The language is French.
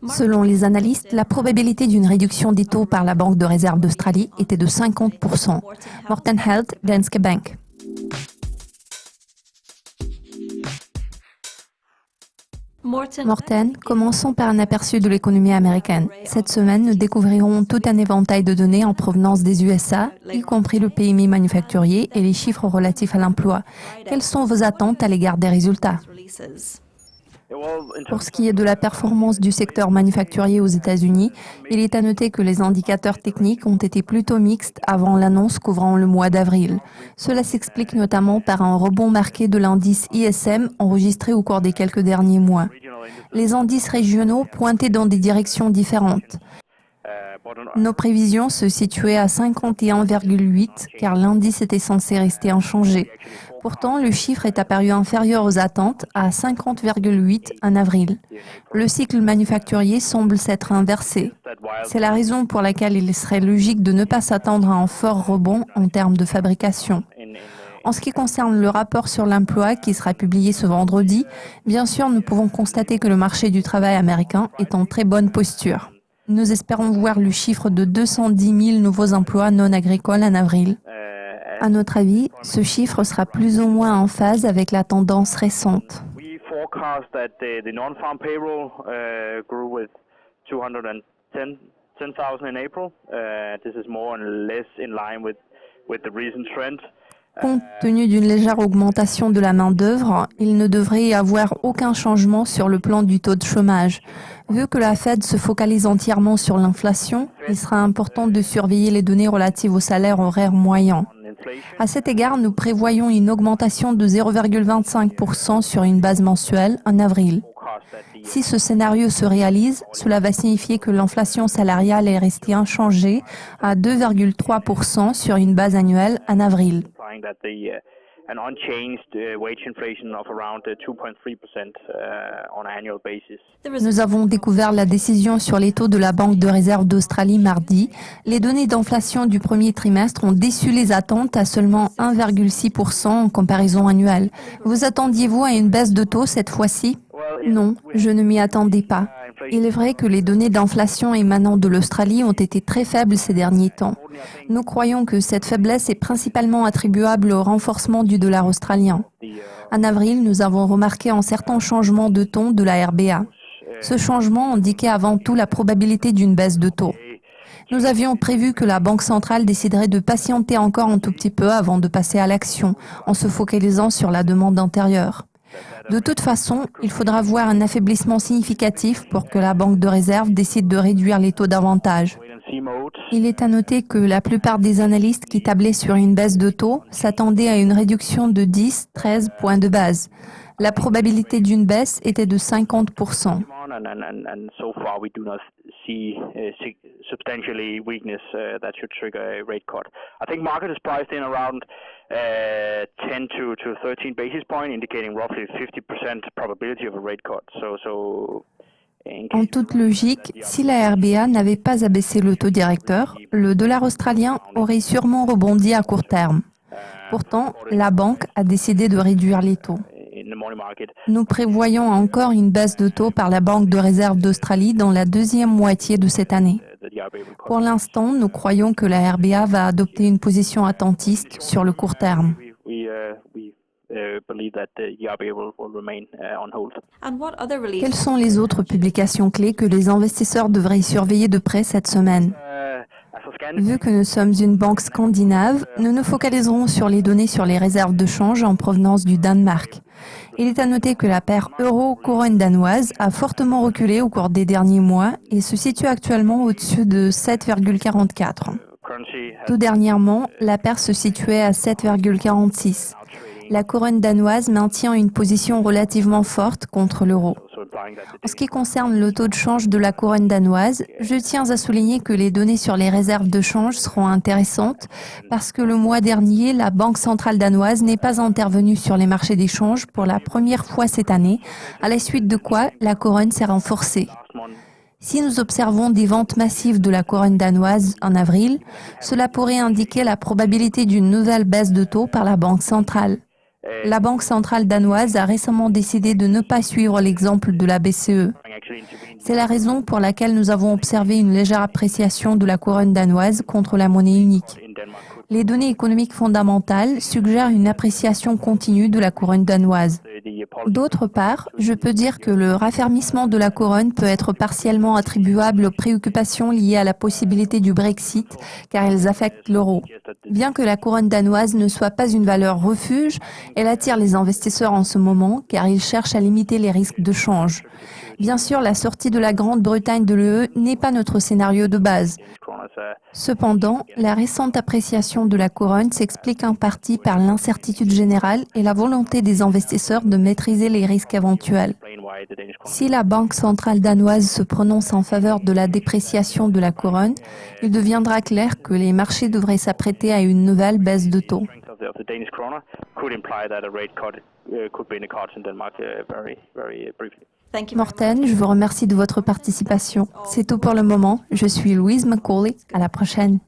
Selon les analystes, la probabilité d'une réduction des taux par la Banque de réserve d'Australie était de 50%. Morten Helt, Danske Bank. Morten, commençons par un aperçu de l'économie américaine. Cette semaine, nous découvrirons tout un éventail de données en provenance des USA, y compris le PMI manufacturier et les chiffres relatifs à l'emploi. Quelles sont vos attentes à l'égard des résultats ? Pour ce qui est de la performance du secteur manufacturier aux États-Unis, il est à noter que les indicateurs techniques ont été plutôt mixtes avant l'annonce couvrant le mois d'avril. Cela s'explique notamment par un rebond marqué de l'indice ISM enregistré au cours des quelques derniers mois. Les indices régionaux pointaient dans des directions différentes. Nos prévisions se situaient à 51,8 car l'indice était censé rester inchangé. Pourtant, le chiffre est apparu inférieur aux attentes à 50,8 en avril. Le cycle manufacturier semble s'être inversé. C'est la raison pour laquelle il serait logique de ne pas s'attendre à un fort rebond en termes de fabrication. En ce qui concerne le rapport sur l'emploi qui sera publié ce vendredi, bien sûr, nous pouvons constater que le marché du travail américain est en très bonne posture. Nous espérons voir le chiffre de 210 000 nouveaux emplois non agricoles en avril. À notre avis, ce chiffre sera plus ou moins en phase avec la tendance récente. Compte tenu d'une légère augmentation de la main-d'œuvre, il ne devrait y avoir aucun changement sur le plan du taux de chômage. Vu que la Fed se focalise entièrement sur l'inflation, il sera important de surveiller les données relatives au salaire horaire moyen. À cet égard, nous prévoyons une augmentation de 0,25% sur une base mensuelle en avril. Si ce scénario se réalise, cela va signifier que l'inflation salariale est restée inchangée à 2,3% sur une base annuelle en avril. Nous avons découvert la décision sur les taux de la Banque de réserve d'Australie mardi. Les données d'inflation du premier trimestre ont déçu les attentes à seulement 1,6% en comparaison annuelle. Vous attendiez-vous à une baisse de taux cette fois-ci ? Non, je ne m'y attendais pas. Il est vrai que les données d'inflation émanant de l'Australie ont été très faibles ces derniers temps. Nous croyons que cette faiblesse est principalement attribuable au renforcement du dollar australien. En avril, nous avons remarqué un certain changement de ton de la RBA. Ce changement indiquait avant tout la probabilité d'une baisse de taux. Nous avions prévu que la Banque centrale déciderait de patienter encore un tout petit peu avant de passer à l'action, en se focalisant sur la demande intérieure. De toute façon, il faudra voir un affaiblissement significatif pour que la Banque de réserve décide de réduire les taux davantage. Il est à noter que la plupart des analystes qui tablaient sur une baisse de taux s'attendaient à une réduction de 10-13 points de base. La probabilité d'une baisse était de 50%. En toute logique, si la RBA n'avait pas abaissé le taux directeur, le dollar australien aurait sûrement rebondi à court terme. Pourtant, la banque a décidé de réduire les taux. Nous prévoyons encore une baisse de taux par la Banque de réserve d'Australie dans la deuxième moitié de cette année. Pour l'instant, nous croyons que la RBA va adopter une position attentiste sur le court terme. Quelles sont les autres publications clés que les investisseurs devraient surveiller de près cette semaine ? Vu que nous sommes une banque scandinave, nous nous focaliserons sur les données sur les réserves de change en provenance du Danemark. Il est à noter que la paire euro-couronne danoise a fortement reculé au cours des derniers mois et se situe actuellement au-dessus de 7,44. Tout dernièrement, la paire se situait à 7,46. La couronne danoise maintient une position relativement forte contre l'euro. En ce qui concerne le taux de change de la couronne danoise, je tiens à souligner que les données sur les réserves de change seront intéressantes parce que le mois dernier, la Banque centrale danoise n'est pas intervenue sur les marchés des changes pour la première fois cette année, à la suite de quoi la couronne s'est renforcée. Si nous observons des ventes massives de la couronne danoise en avril, cela pourrait indiquer la probabilité d'une nouvelle baisse de taux par la Banque centrale. La Banque centrale danoise a récemment décidé de ne pas suivre l'exemple de la BCE. C'est la raison pour laquelle nous avons observé une légère appréciation de la couronne danoise contre la monnaie unique. Les données économiques fondamentales suggèrent une appréciation continue de la couronne danoise. D'autre part, je peux dire que le raffermissement de la couronne peut être partiellement attribuable aux préoccupations liées à la possibilité du Brexit, car elles affectent l'euro. Bien que la couronne danoise ne soit pas une valeur refuge, elle attire les investisseurs en ce moment, car ils cherchent à limiter les risques de change. Bien sûr, la sortie de la Grande-Bretagne de l'UE n'est pas notre scénario de base. Cependant, la récente appréciation de la couronne s'explique en partie par l'incertitude générale et la volonté des investisseurs de maîtriser les risques éventuels. Si la Banque centrale danoise se prononce en faveur de la dépréciation de la couronne, il deviendra clair que les marchés devraient s'apprêter à une nouvelle baisse de taux. Morten, je vous remercie de votre participation. C'est tout pour le moment. Je suis Louise Macaulay. À la prochaine.